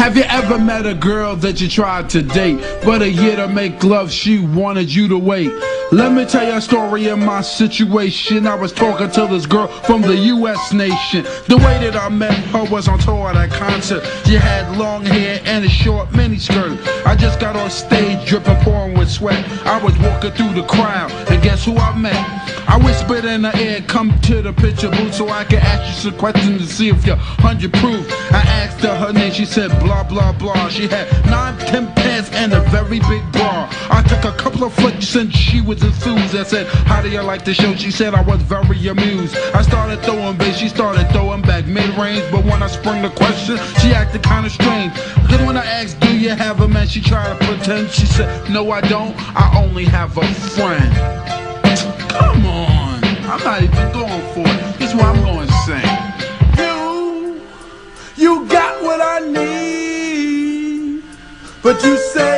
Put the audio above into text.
Have you ever met a girl that you tried to date, but a year to make love she wanted you to wait? Let me tell you a story of my situation. I was talking to this girl from the US nation. The way that I met her was on tour at a concert. She had long hair and a short miniskirt. I just got on stage dripping, pouring with sweat. I was walking through the crowd, and guess who I met? I whispered in her ear, come to the picture booth so I can ask you some questions to see if you're 100 proof. I asked her name, she said blah blah blah. She had 9-10 pants and a very big bra. I took a couple of flicks and she was enthused. I said, how do you like the show? She said I was very amused. I started throwing bass, she started throwing back mid-range, but when I sprung the question, she acted kinda strange. Then when I asked, do you have a man? She tried to pretend. She said, no I don't, I only have a friend. Come on, I'm not even going for it. This is what I'm going to sing. You got what I need, but you said